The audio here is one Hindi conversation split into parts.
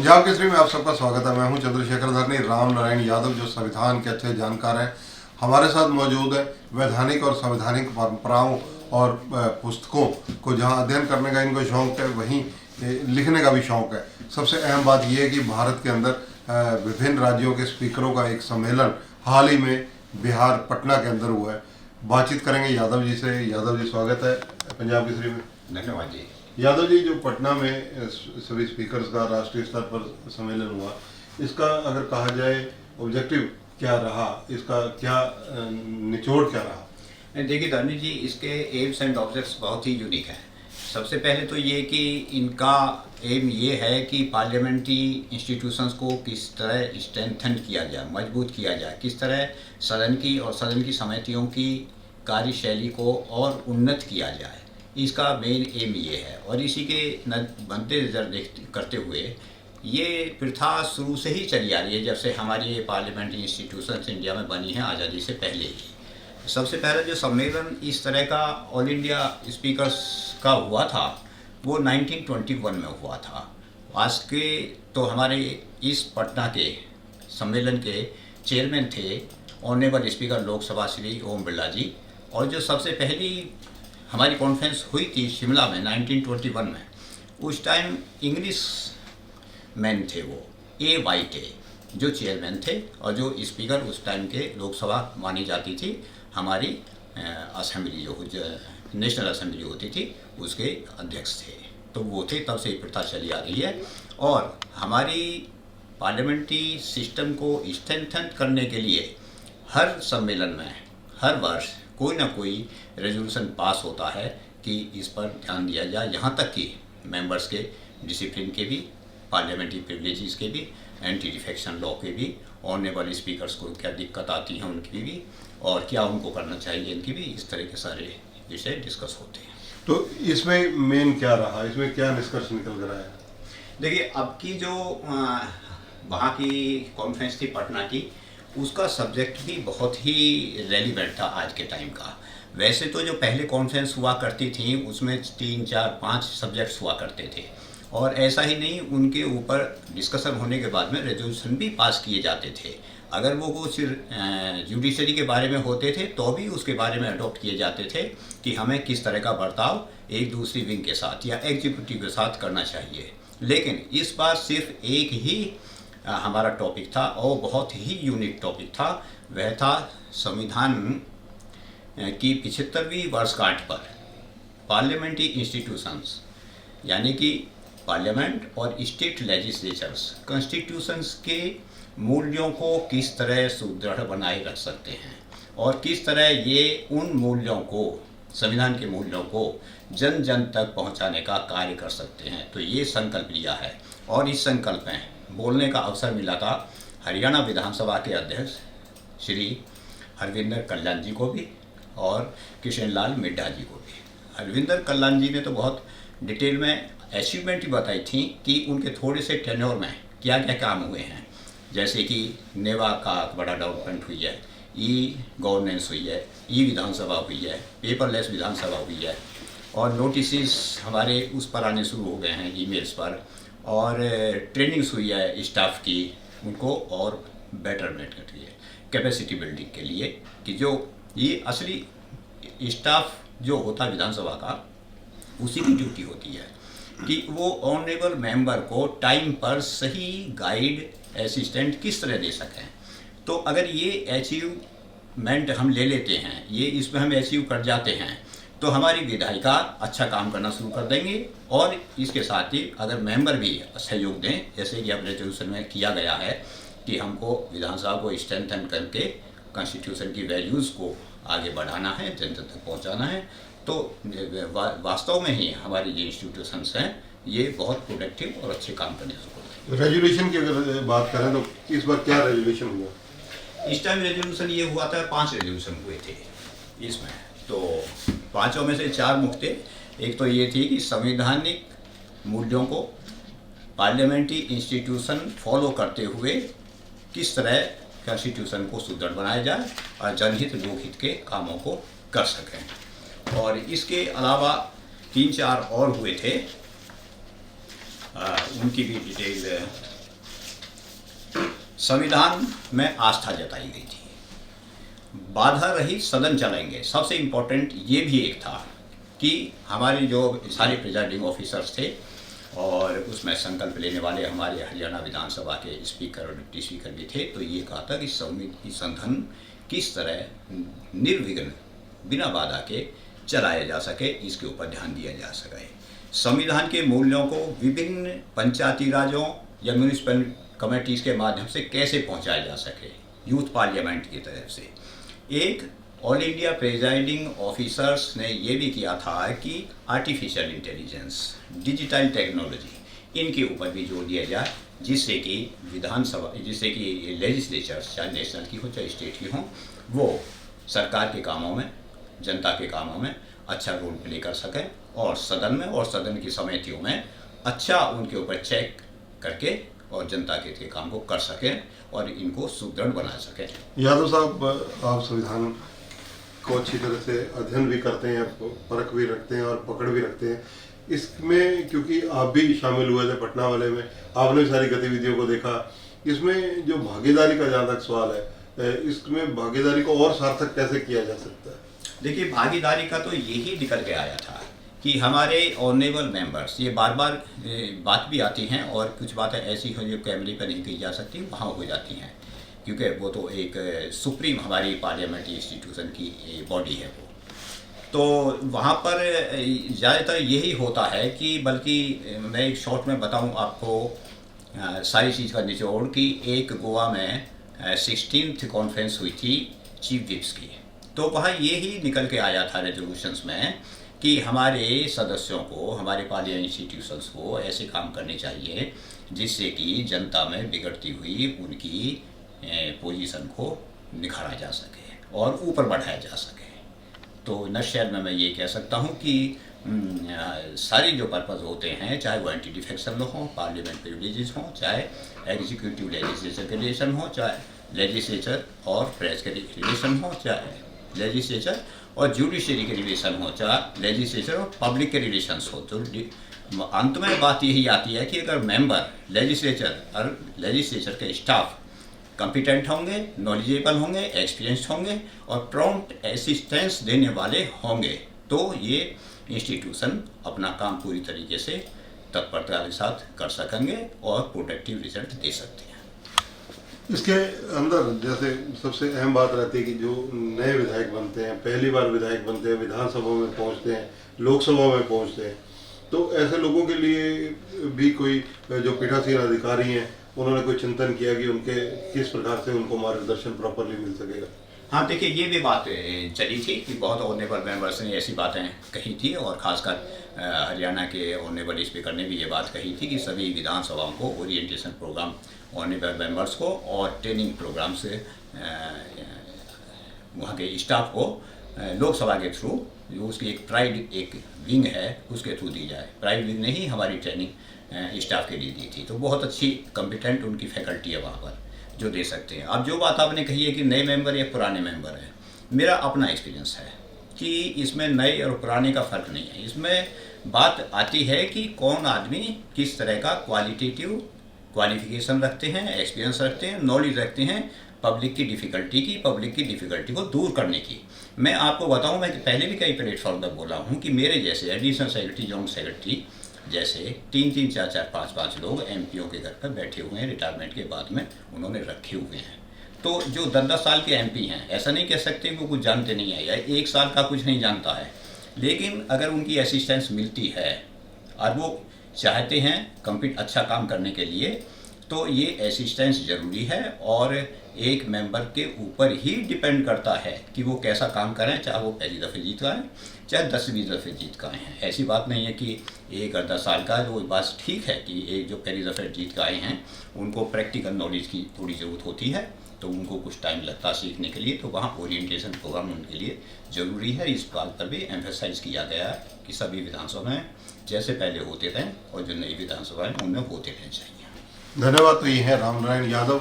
पंजाब केसरी में आप सबका स्वागत है। मैं हूं चंद्रशेखर धरनी। राम नारायण यादव जो संविधान के अच्छे जानकार हैं हमारे साथ मौजूद है। वैधानिक और संवैधानिक परंपराओं और पुस्तकों को जहां अध्ययन करने का इनको शौक है वहीं लिखने का भी शौक है। सबसे अहम बात यह है कि भारत के अंदर विभिन्न राज्यों के स्पीकरों का एक सम्मेलन हाल ही में बिहार पटना के अंदर हुआ है। बातचीत करेंगे यादव जी से। यादव जी, स्वागत है पंजाब केसरी में। धन्यवाद जी। यादव जी, जो पटना में सभी स्पीकर्स का राष्ट्रीय स्तर पर सम्मेलन हुआ, इसका अगर कहा जाए ऑब्जेक्टिव क्या रहा, इसका क्या निचोड़ क्या रहा? देखिए धरनी जी, इसके एम्स एंड ऑब्जेक्ट्स बहुत ही यूनिक हैं। सबसे पहले तो ये कि इनका एम ये है कि पार्लियामेंट्री इंस्टीट्यूशंस को किस तरह स्ट्रेंथन किया जाए, मजबूत किया जाए, किस तरह सदन की और सदन की समितियों की कार्यशैली को और उन्नत किया जाए, इसका मेन एम ये है। और इसी के बनते नज़र करते हुए ये प्रथा शुरू से ही चली आ रही है, जब से हमारी ये पार्लियामेंट्री इंस्टीट्यूशंस इंडिया में बनी हैं आज़ादी से पहले ही। सबसे पहले जो सम्मेलन इस तरह का ऑल इंडिया स्पीकर्स का हुआ था वो 1921 में हुआ था। आज के तो हमारे इस पटना के सम्मेलन के चेयरमैन थे ऑनरेबल स्पीकर लोकसभा श्री ओम बिरला जी। और जो सबसे पहली हमारी कॉन्फ्रेंस हुई थी शिमला में 1921 में, उस टाइम इंग्लिश मैन थे, वो ए वाइट जो चेयरमैन थे और जो स्पीकर उस टाइम के लोकसभा मानी जाती थी, हमारी असेंबली जो नेशनल असेंबली होती थी उसके अध्यक्ष थे। तो वो थे, तब से प्रथा चली आ रही है। और हमारी पार्लियामेंट्री सिस्टम को स्ट्रेंथन करने के लिए हर सम्मेलन में हर वर्ष कोई ना कोई रेजोल्यूशन पास होता है कि इस पर ध्यान दिया जाए, यहाँ तक कि मेंबर्स के डिसिप्लिन के भी, पार्लियामेंट्री प्रिविलेजेस के भी, एंटी डिफेक्शन लॉ के भी, ऑनरेबल स्पीकर्स को क्या दिक्कत आती है उनकी भी, और क्या उनको करना चाहिए इनकी भी, इस तरह के सारे विषय डिस्कस होते हैं। तो इसमें मेन क्या रहा, इसमें क्या निष्कर्ष निकल कर आया? देखिए, अब की जो वहाँ की कॉन्फ्रेंस थी पटना की, उसका सब्जेक्ट भी बहुत ही रेलिवेंट था आज के टाइम का। वैसे तो जो पहले कॉन्फ्रेंस हुआ करती थी उसमें 3, 4, 5 सब्जेक्ट्स हुआ करते थे, और ऐसा ही नहीं, उनके ऊपर डिस्कशन होने के बाद में रेजोल्यूशन भी पास किए जाते थे। अगर वो कुछ जुडिशरी के बारे में होते थे तो भी उसके बारे में अडॉप्ट किए जाते थे कि हमें किस तरह का बर्ताव एक दूसरी विंग के साथ या एग्जीक्यूटिव के साथ करना चाहिए। लेकिन इस बार सिर्फ एक ही हमारा टॉपिक था और बहुत ही यूनिक टॉपिक था। वह था संविधान की 75वीं वर्षगांठ पर पार्लियामेंट्री इंस्टीट्यूशंस, यानी कि पार्लियामेंट और स्टेट लेजिस्लेचर्स कॉन्स्टिट्यूशंस के मूल्यों को किस तरह सुदृढ़ बनाए रख सकते हैं और किस तरह ये उन मूल्यों को, संविधान के मूल्यों को जन जन तक पहुंचाने का कार्य कर सकते हैं। तो ये संकल्प लिया है, और इस संकल्प में बोलने का अवसर मिला था हरियाणा विधानसभा के अध्यक्ष श्री हरविंदर कल्याण जी को भी और किशन लाल मिड्ढा जी को भी। हरविंदर कल्याण जी ने तो बहुत डिटेल में अचीवमेंट ही बताई थी कि उनके थोड़े से टेन्योर में क्या क्या काम हुए हैं, जैसे कि नेवा का बड़ा डेवलपमेंट हुई है, ई गवर्नेंस हुई है, ई विधानसभा हुई है, पेपरलेस विधानसभा हुई है, और नोटिस हमारे उस पर आने शुरू हो गए हैं ईमेल्स पर, और ट्रेनिंग्स हुई है स्टाफ की, उनको और बेटरमेंट के लिए, कैपेसिटी बिल्डिंग के लिए, कि जो ये असली स्टाफ जो होता है विधानसभा का, उसी की ड्यूटी होती है कि वो ऑनरेबल मेंबर को टाइम पर सही गाइड, असिस्टेंट किस तरह दे सकें। तो अगर ये अचीवमेंट हम ले लेते हैं, ये इसमें हम अचीव कर जाते हैं, तो हमारी विधायिका अच्छा काम करना शुरू कर देंगे। और इसके साथ ही अगर मेंबर भी सहयोग दें, जैसे कि अब रेजोल्यूशन में किया गया है कि हमको विधानसभा को स्ट्रेंथन करके कॉन्स्टिट्यूशन की वैल्यूज़ को आगे बढ़ाना है, जन जन तक पहुँचाना है, तो वास्तव में ही हमारी जो इंस्टीट्यूशंस हैं ये बहुत प्रोडक्टिव और अच्छे काम करने शुरू करते हैं। रेजोल्यूशन की अगर बात करें तो इस बार क्या रेजोल्यूशन हुआ? इस टाइम रेजोल्यूशन ये हुआ था, 5 रेजोल्यूशन हुए थे इसमें। तो 5 में से 4 मुख्य थे। एक तो ये थी कि संवैधानिक मूल्यों को पार्लियामेंट्री इंस्टीट्यूशन फॉलो करते हुए किस तरह कॉन्स्टिट्यूशन को सुदृढ़ बनाया जाए और जनहित लोकहित के कामों को कर सकें। और इसके अलावा 3-4 और हुए थे, उनकी भी डिटेल संविधान में आस्था जताई गई थी, बाधा रहित सदन चलाएंगे। सबसे इम्पोर्टेंट ये भी एक था कि हमारे जो सारे प्रिजाइडिंग ऑफिसर्स थे और उसमें संकल्प लेने वाले हमारे हरियाणा विधानसभा के स्पीकर और डिप्टी स्पीकर भी थे, तो ये कहा था कि सदन किस तरह निर्विघ्न बिना बाधा के चलाया जा सके, इसके ऊपर ध्यान दिया जा सके। संविधान के मूल्यों को विभिन्न पंचायती राजों या म्यूनिसिपल कमेटीज़ के माध्यम से कैसे पहुंचाया जा सके, यूथ पार्लियामेंट की तरफ से। एक ऑल इंडिया प्रेजाइडिंग ऑफिसर्स ने ये भी किया था कि आर्टिफिशियल इंटेलिजेंस, डिजिटल टेक्नोलॉजी, इनके ऊपर भी जोर दिया जाए, जिससे कि विधानसभा, जिससे कि लेजिस्लेचर्स चाहे नेशनल की हो चाहे स्टेट की हो, वो सरकार के कामों में, जनता के कामों में अच्छा रोल प्ले कर सकें और सदन में और सदन की समितियों में अच्छा उनके ऊपर चेक करके और जनता के काम को कर सकें और इनको सुदृढ़ बना सकें। यादव साहब, आप संविधान को अच्छी तरह से अध्ययन भी करते हैं, परख भी रखते हैं और पकड़ भी रखते हैं इसमें, क्योंकि आप भी शामिल हुए थे पटना वाले में, आपने सारी गतिविधियों को देखा। इसमें जो भागीदारी का जहाँ तक सवाल है, इसमें भागीदारी को और सार्थक कैसे किया जा सकता है? देखिए, भागीदारी का तो यही निकल के आया था कि हमारे ऑनरेबल मेंबर्स, ये बार बार बात भी आती हैं और कुछ बातें ऐसी हो जो कैमरे पर नहीं कही जा सकती, वहाँ हो जाती हैं, क्योंकि वो तो एक सुप्रीम हमारी पार्लियामेंट्री इंस्टीट्यूशन की बॉडी है वो। तो वहाँ पर ज़्यादातर यही होता है कि, बल्कि मैं एक शॉर्ट में बताऊँ आपको सारी चीज़ का निचोड़, कि एक गोवा में 16th कॉन्फ्रेंस हुई थी चीफ विप्स की, तो वहाँ यही निकल के आया था रेजोल्यूशंस में कि हमारे सदस्यों को, हमारे पार्लियामेंट्री इंस्टीट्यूशंस को ऐसे काम करने चाहिए जिससे कि जनता में बिगड़ती हुई उनकी पोजीशन को निखारा जा सके और ऊपर बढ़ाया जा सके। तो नटशेल में मैं ये कह सकता हूँ कि सारे जो पर्पज़ होते हैं, चाहे वो एंटी डिफेक्शन लॉ हो, पार्लियामेंट प्रिविलेजेस हों, चाहे एग्जीक्यूटिव लेजिस्लेचर के रिलेशन हो, चाहे लेजिस्लेचर और प्रेस के रिलेशन हो, चाहे लेजिस्लेचर और जुडिशरी के रिलेशन हो, चाहे लेजिस्लेचर और पब्लिक के रिलेशंस हो, तो अंत में बात यही आती है कि अगर मेंबर लेजिस्लेचर और लेजिस्लेचर के स्टाफ कॉम्पिटेंट होंगे, नॉलेजेबल होंगे, एक्सपीरियंस्ड होंगे और प्रॉम्प्ट असिस्टेंस देने वाले होंगे, तो ये इंस्टीट्यूशन अपना काम पूरी तरीके से तत्परता के साथ कर सकेंगे और प्रोडक्टिव रिजल्ट दे सकते हैं। इसके अंदर जैसे सबसे अहम बात रहती है कि जो नए विधायक बनते हैं, पहली बार विधायक बनते हैं, विधानसभा में पहुंचते हैं, लोकसभा में पहुंचते हैं, तो ऐसे लोगों के लिए भी कोई जो पीठासीन अधिकारी हैं, उन्होंने कोई चिंतन किया कि उनके किस प्रकार से उनको मार्गदर्शन प्रॉपरली मिल सकेगा? हाँ, देखिए, ये भी बात चली थी कि बहुत ऑनरेबल मेंबर्स ने ऐसी बातें कही थी और ख़ासकर हरियाणा के ऑनरेबल स्पीकर ने भी ये बात कही थी कि सभी विधानसभाओं को ओरिएंटेशन प्रोग्राम ऑनरेबल मेंबर्स को और ट्रेनिंग प्रोग्राम से वहाँ के स्टाफ को लोकसभा के थ्रू, जो उसकी एक प्राइड एक विंग है, उसके थ्रू दी जाए। प्राइड विंग ने ही हमारी ट्रेनिंग स्टाफ के लिए दी थी, तो बहुत अच्छी कॉम्पिटेंट उनकी फैकल्टी है वहाँ पर जो दे सकते हैं। अब जो बात आपने कही है कि नए मेंबर या पुराने मेंबर हैं, मेरा अपना एक्सपीरियंस है कि इसमें नए और पुराने का फ़र्क नहीं है। इसमें बात आती है कि कौन आदमी किस तरह का क्वालिटेटिव क्वालिफिकेशन रखते हैं, एक्सपीरियंस रखते हैं, नॉलेज रखते हैं पब्लिक की डिफ़िकल्टी को दूर करने की। मैं आपको बताऊं, मैं पहले भी कई प्लेटफॉर्म पर बोला हूं कि मेरे जैसे एडिशनल सेक्रेटरी, जॉइंट सेक्रेटरी जैसे 3-3, 4-4, 5-5 लोग एमपीओ के घर पर बैठे हुए हैं, रिटायरमेंट के बाद में उन्होंने रखे हुए हैं। तो जो 10-10 साल के एमपी हैं, ऐसा नहीं कह सकते कि वो कुछ जानते नहीं है या 1 साल का कुछ नहीं जानता है, लेकिन अगर उनकी असिस्टेंस मिलती है और वो चाहते हैं अच्छा काम करने के लिए, तो ये असिस्टेंस ज़रूरी है और एक मेंबर के ऊपर ही डिपेंड करता है कि वो कैसा काम करें, चाहे वो पहली दफ़े जीत का है, चाहे 10वीं दफ़े जीत का आए हैं। ऐसी बात नहीं है कि 1 और 10 साल का है, तो बात ठीक है कि एक जो पहली दफ़े जीत का आए हैं उनको प्रैक्टिकल नॉलेज की थोड़ी ज़रूरत होती है, तो उनको कुछ टाइम लगता है सीखने के लिए, तो वहाँ ओरिएंटेशन प्रोग्राम उनके लिए ज़रूरी है। इस बात पर भी एम्फेसाइज किया गया है कि सभी विधानसभा में जैसे पहले होते थे और जो नई विधानसभा है उनमें होते रहने चाहिए। धन्यवाद। तो ये है रामनारायण यादव,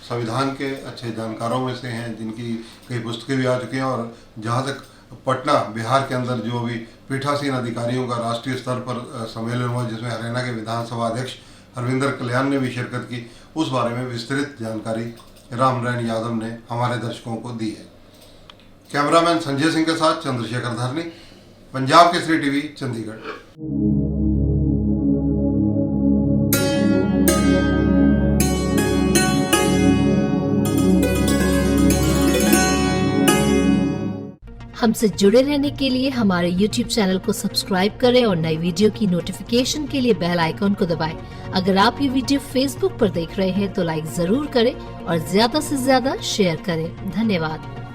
संविधान के अच्छे जानकारों में से हैं, जिनकी कई पुस्तकें भी आ चुकी हैं और जहाँ तक पटना बिहार के अंदर जो अभी पीठासीन अधिकारियों का राष्ट्रीय स्तर पर सम्मेलन हुआ, जिसमें हरियाणा के विधानसभा अध्यक्ष हरविंदर कल्याण ने भी शिरकत की। उस बारे में विस्तृत जानकारी राम नारायण यादव ने हमारे दर्शकों को दी है। कैमरामैन संजय सिंह के साथ चंद्रशेखर धरनी, पंजाब केसरी टीवी, चंडीगढ़। हमसे जुड़े रहने के लिए हमारे YouTube चैनल को सब्सक्राइब करें और नई वीडियो की नोटिफिकेशन के लिए बेल आइकॉन को दबाएं। अगर आप ये वीडियो Facebook पर देख रहे हैं तो लाइक जरूर करें और ज्यादा से ज्यादा शेयर करें। धन्यवाद।